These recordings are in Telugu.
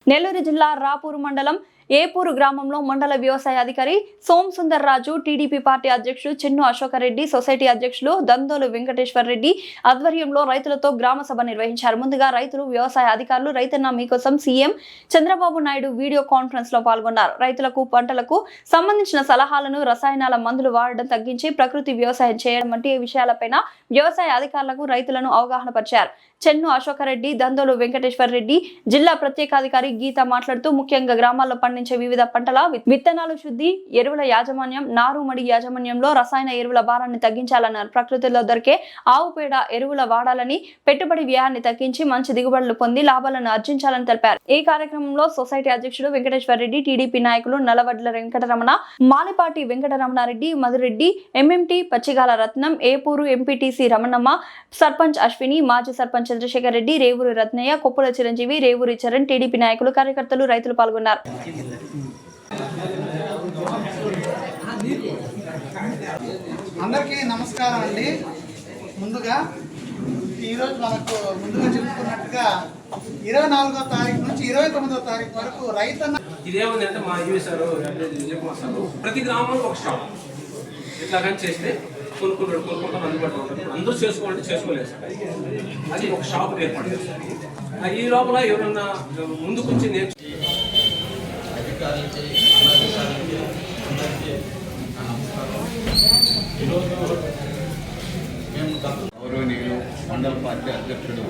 నెల్లూరు జిల్లా రాపూరు మండలం ఏపూరు గ్రామంలో మండల వ్యవసాయ అధికారి సోమ్ సుందర్ రాజు, టీడీపీ పార్టీ అధ్యక్షుడు చెన్ను అశోకరెడ్డి, సొసైటీ అధ్యక్షులు దందోలు వెంకటేశ్వర్ రెడ్డి ఆధ్వర్యంలో రైతులతో గ్రామ సభ నిర్వహించారు. ముందుగా రైతులు, వ్యవసాయ అధికారులు రైతన్న మీకోసం CM Chandrababu Naidu video conference లో పాల్గొన్నారు. రైతులకు పంటలకు సంబంధించిన సలహాలను, రసాయనాల మందులు వాడడం తగ్గించి ప్రకృతి వ్యవసాయం చేయడం వంటి విషయాలపైన వ్యవసాయ అధికారులకు రైతులను అవగాహన పరిచారు. చెన్ను అశోకరెడ్డి, దందోలు వెంకటేశ్వర్ రెడ్డి, జిల్లా ప్రత్యేకాధికారి గీత మాట్లాడుతూ ముఖ్యంగా గ్రామాల్లో పండించే వివిధ పంటల విత్తనాలు శుద్ధి, ఎరువుల యాజమాన్యం, నారుమడి యాజమాన్యంలో రసాయన ఎరువుల భారాన్ని తగ్గించాలన్నారు. ప్రకృతిలో దొరికే ఆవు పేడ ఎరువుల వాడాలని, పెట్టుబడి వ్యయాన్ని తగ్గించి మంచి దిగుబడులు పొంది లాభాలను ఆర్జించాలని తెలిపారు. ఈ కార్యక్రమంలో సొసైటీ అధ్యక్షుడు వెంకటేశ్వర్ రెడ్డి, టీడీపీ నాయకులు నల్లవడ్ల వెంకటరమణ, మాలిపాటి వెంకటరమణారెడ్డి, మధురెడ్డి, ఎంఎంటీ పచ్చిగాల రత్నం, ఏపూరు ఎంపీటీసీ రమణమ్మ, సర్పంచ్ అశ్విని, మాజీ సర్పంచ్ చంద్రశేఖర్ రెడ్డి, రేవూరి రత్నయ్య, కొప్పుల చిరంజీవి, రేవూరి చరణ్, టీడీపీ నాయకులు, కార్యకర్తలు, రైతులు పాల్గొన్నారు. అందరికీ నమస్కారం అండి. ముందుగా ఈరోజు మనకు ముందుగా చెప్పుకున్నట్టుగా 24వ తారీఖు నుంచి 29వ తారీఖు వరకు రైతన్న ఇదేముందంటే మా యూసారు ప్రతి గ్రామంలో ఒక షాప్ ఇట్లా కానీ చేస్తే కొనుక్కుంటాం అందుబాటులో ఉంటారు. అందరూ చేసుకోవాలంటే చేసుకోలేదు సార్. అది ఒక షాప్ ఏర్పాటు చేస్తారు. ఈ లోపల ఎవరన్నా ముందుకు వచ్చి అధికారులకి, అనధికారులకి అందరికీ నమస్కారం. ఈరోజు మేము గౌరవనీయులు మండల పార్టీ అధ్యక్షుడు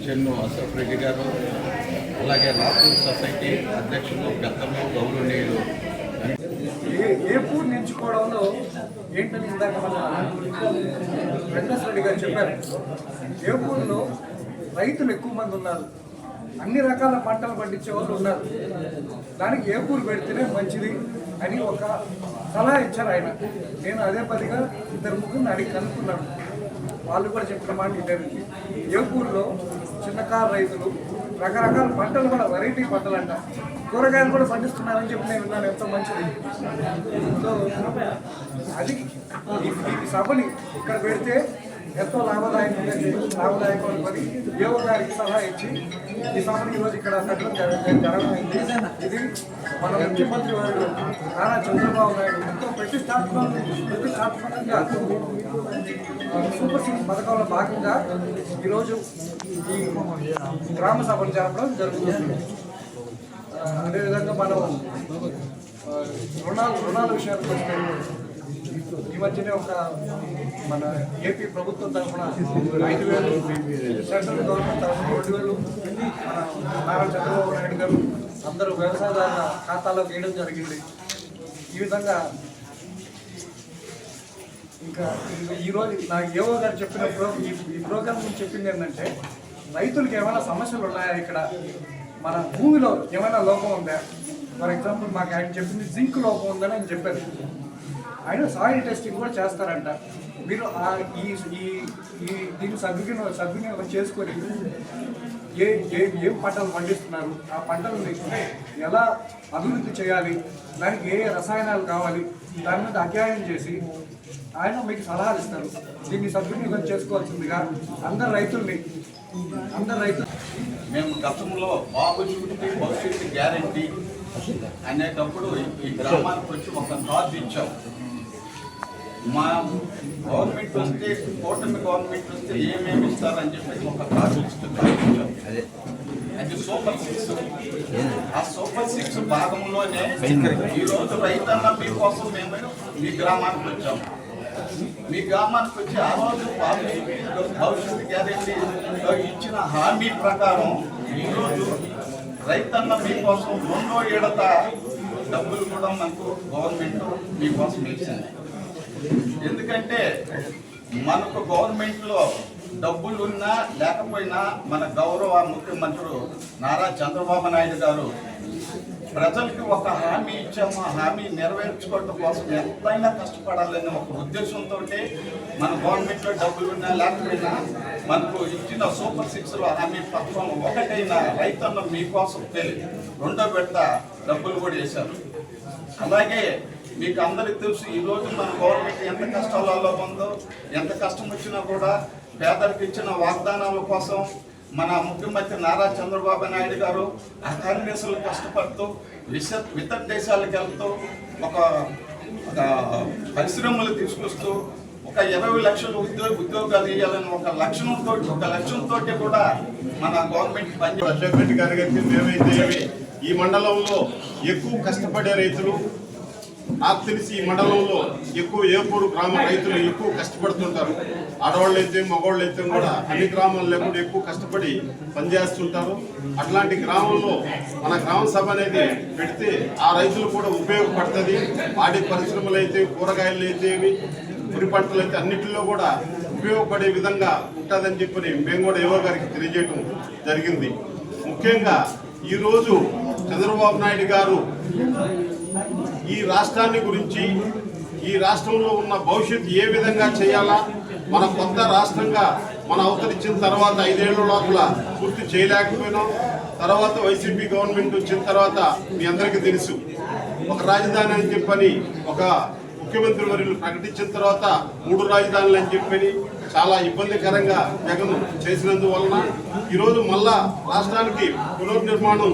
చెన్ను అశోక్ రెడ్డి గారు, అలాగే రాపూర్ సొసైటీ అధ్యక్షుడు గతంలో గౌరవనీయులు ఏపూరు నించుకోవడంలో ఏంటని ఇందాక మన వెంకటేశ్వర రెడ్డి గారు చెప్పారు. ఏపూరులో రైతులు ఎక్కువ మంది ఉన్నారు, అన్ని రకాల పంటలు పండించే వాళ్ళు ఉన్నారు. దానికి ఏపూరు పెడితేనే మంచిది అని ఒక సలహా ఇచ్చారు ఆయన. నేను అదే పదిగా 2-3 అడిగి కనుక్కున్నాను. వాళ్ళు కూడా చెప్పిన మాట ఇదేనండి. ఏపూరులో చిన్నకారు రైతులు రకరకాల పంటలు కూడా, వెరైటీ పంటలు అంట, కూరగాయలు కూడా పండిస్తున్నారని చెప్పి నేను విన్నాను. ఎంతో మంచిది. సో అది ఈ సభని ఇక్కడ పెడితే ఎంతో లాభదాయకం పని ఏవో గారికి సలహా ఇచ్చి ఈ సభని ఈరోజు ఇక్కడ కట్టడం జరగమైంది. ఇది మన ముఖ్యమంత్రి వారు నారా చంద్రబాబు నాయుడు ఎంతో ప్రతిష్టాత్మకంగా సూపర్ సిక్స్ పథకంలో భాగంగా ఈరోజు ఈ గ్రామ సభను జరపడం జరుగుతుంది. అదేవిధంగా మనం రుణాల విషయానికి వస్తే ఈ మధ్యనే ఒక మన ఏపీ ప్రభుత్వం తరఫున 5,000, సెంట్రల్ గవర్నమెంట్ తరఫున 2,000 మన నారా చంద్రబాబు నాయుడు గారు అందరూ వ్యవసాయదారుల ఖాతాలో వేయడం జరిగింది. ఈ విధంగా ఇంకా ఈరోజు నాకు ఏవో గారు చెప్పిన ఈ ప్రోగ్రామ్ గురించి చెప్పింది ఏంటంటే, రైతులకు ఏమైనా సమస్యలు ఉన్నాయా, ఇక్కడ మన భూమిలో ఏమైనా లోపం ఉందా. ఫర్ ఎగ్జాంపుల్ మాకు ఆయన చెప్పింది జింక్ లోపం ఉందని ఆయన చెప్పారు. ఆయన సాయిల్ టెస్టింగ్ కూడా చేస్తారంట. మీరు దీన్ని సద్వినియోగం చేసుకొని ఏం పంటలు పండిస్తున్నారు, ఆ పంటలని ఎలా అభివృద్ధి చేయాలి, దానికి ఏ రసాయనాలు కావాలి, దాని మీద అధ్యయనం చేసి ఆయన మీకు సలహాలు ఇస్తారు. దీన్ని సద్వినియోగం చేసుకోవాల్సిందిగా అందరు రైతులు మేము గతంలో బాబు షూరిటీ భవిష్యత్తు గ్యారంటీ అనేటప్పుడు ఈ గ్రామానికి వచ్చి ఒక కార్డు ఇచ్చాం. మా గవర్నమెంట్ వస్తే, కూటమి గవర్నమెంట్ వస్తే ఏమేమి ఇస్తారని చెప్పి ఒక కార్డు ఇచ్చాం. అది సూపర్ 6. ఆ సూపర్ 6 భాగంలోనే ఈరోజు రైతన్న మీకోసం మేము మీ గ్రామానికి వచ్చాము. మీ గ్రామానికి వచ్చి ఆ రోజు భవిష్యత్తు గ్యారెంటీలో ఇచ్చిన హామీ ప్రకారం ఈరోజు రైతన్న మీకోసం 2వ ఏడత డబ్బులు కూడా మనకు గవర్నమెంట్ మీకోసం ఇచ్చింది. ఎందుకంటే మనకు గవర్నమెంట్లో డబ్బులు ఉన్నా లేకపోయినా మన గౌరవ ముఖ్యమంత్రి నారా చంద్రబాబు నాయుడు గారు ప్రజలకి ఒక హామీ ఇచ్చాము. ఆ హామీ నెరవేర్చుకోవడం కోసం ఎంతైనా కష్టపడాలనే ఒక ఉద్దేశంతో మన గవర్నమెంట్లో డబ్బులు ఉన్నా లేకపోయినా మనకు ఇచ్చిన సూపర్ 6లో హామీ పత్రం ఒకటైన రైతన్న మీకోసం 2వ విడత డబ్బులు కూడా వేశారు. అలాగే మీకు అందరికీ తెలుసు, ఈరోజు మన గవర్నమెంట్ ఎంత కష్టాలలో ఉందో, ఎంత కష్టం వచ్చినా కూడా పేదలకు ఇచ్చిన వాగ్దానాల కోసం మన ముఖ్యమంత్రి నారా చంద్రబాబు నాయుడు గారు అహర్నిశలు కష్టపడుతూ ఇతర దేశాలకు వెళ్తూ ఒక పరిశ్రమలు తీసుకొస్తూ ఒక 20 లక్షల ఉద్యోగాలు ఇవ్వాలని ఒక లక్ష్యంతో కూడా మన గవర్నమెంట్ పని. అశోక్ రెడ్డి గారి మేమైతే ఈ మండలంలో ఎక్కువ కష్టపడే రైతులు, నాకు తెలిసి ఈ మండలంలో ఎక్కువ ఏపూరు గ్రామ రైతులు ఎక్కువ కష్టపడుతుంటారు. ఆడవాళ్ళు అయితే మగవాళ్ళు అయితే కూడా అన్ని గ్రామాల్లో కూడా ఎక్కువ కష్టపడి పనిచేస్తుంటారు. అట్లాంటి గ్రామంలో మన గ్రామ సభ అనేది పెడితే ఆ రైతులు కూడా ఉపయోగపడుతుంది. పాడి పరిశ్రమలు అయితే, కూరగాయలు అయితే, వరి పంటలు అయితే అన్నింటిలో కూడా ఉపయోగపడే విధంగా ఉంటుందని చెప్పని మేము కూడా యువ గారికి తెలియజేయడం జరిగింది. ముఖ్యంగా ఈరోజు చంద్రబాబు నాయుడు గారు ఈ రాష్ట్రాన్ని గురించి, ఈ రాష్ట్రంలో ఉన్న భవిష్యత్తు ఏ విధంగా చేయాలా, మన కొత్త రాష్ట్రంగా మన అవతరించిన తర్వాత 5 ఏళ్ల లోపల పూర్తి చేయలేకపోయినాం. తర్వాత వైసీపీ గవర్నమెంట్ వచ్చిన తర్వాత మీ అందరికీ తెలుసు, ఒక రాజధాని అని చెప్పని ఒక ముఖ్యమంత్రి వర్యులు ప్రకటించిన తర్వాత 3 రాజధానులు అని చెప్పని చాలా ఇబ్బందికరంగా జగన్ చేసినందువలన ఈరోజు మళ్ళా రాష్ట్రానికి పునర్నిర్మాణం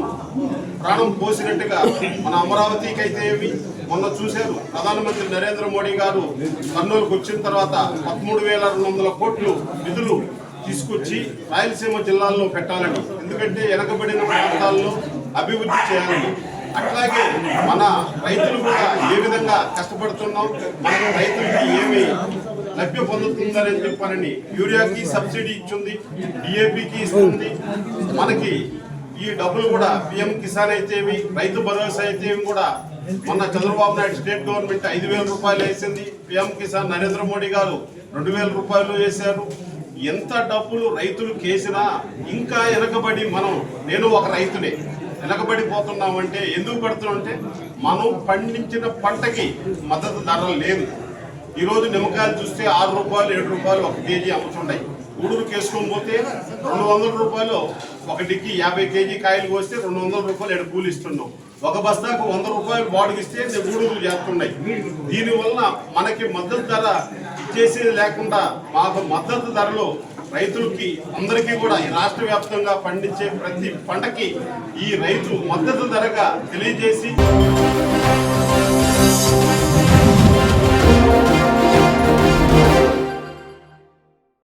ప్రాణం పోసినట్టుగా మన అమరావతికి అయితే ఏమి మొన్న చూశారు. ప్రధానమంత్రి నరేంద్ర మోడీ గారు కర్నూలుకు వచ్చిన తర్వాత 13,200 కోట్లు నిధులు తీసుకొచ్చి రాయలసీమ జిల్లాల్లో పెట్టాలని, ఎందుకంటే వెనకబడిన ప్రాంతాల్లో అభివృద్ధి చేయాలని. అట్లాగే మన రైతులు కూడా ఏ విధంగా కష్టపడుతున్నాం, మన రైతులకి ఏమి లభ్య పొందుతుందని చెప్పానని యూరియాకి సబ్సిడీ ఇచ్చింది, డిఏపికి ఇస్తుంది. మనకి ఈ డబ్బులు కూడా పిఎం కిసాన్ అయితేవి, రైతు భరోసా అయితేవి కూడా మొన్న చంద్రబాబు నాయుడు స్టేట్ గవర్నమెంట్ 5,000 రూపాయలు వేసింది. పిఎం కిసాన్ నరేంద్ర మోడీ గారు 2,000 రూపాయలు వేశారు. ఎంత డబ్బులు రైతులు కేసినా ఇంకా వెనకబడి నేను ఒక రైతునే వెనకబడిపోతున్నామంటే ఎందుకు పడుతున్నామంటే మనం పండించిన పంటకి మద్దతు ధర లేదు. ఈరోజు నిమ్మకాయలు చూస్తే 6 రూపాయలు 7 రూపాయలు 1 కేజీ అమ్ముతున్నాయి. గూడూరుకి వేసుకొని పోతే 200 రూపాయలు, ఒకటికి 50 కేజీ కాయలు కోస్తే 200 రూపాయలు ఎడుపులు ఇస్తున్నాం. ఒక బస్తాకు 100 రూపాయలు బాడుగు ఇస్తే గూడూరు చేస్తున్నాయి. దీనివల్ల మనకి మద్దతు ధర ఇచ్చేసేది లేకుండా మాకు మద్దతు ధరలో రైతులకి అందరికీ కూడా ఈ రాష్ట్ర వ్యాప్తంగా పండించే ప్రతి పంటకి ఈ రైతు మద్దతు ధరగా తెలియజేసి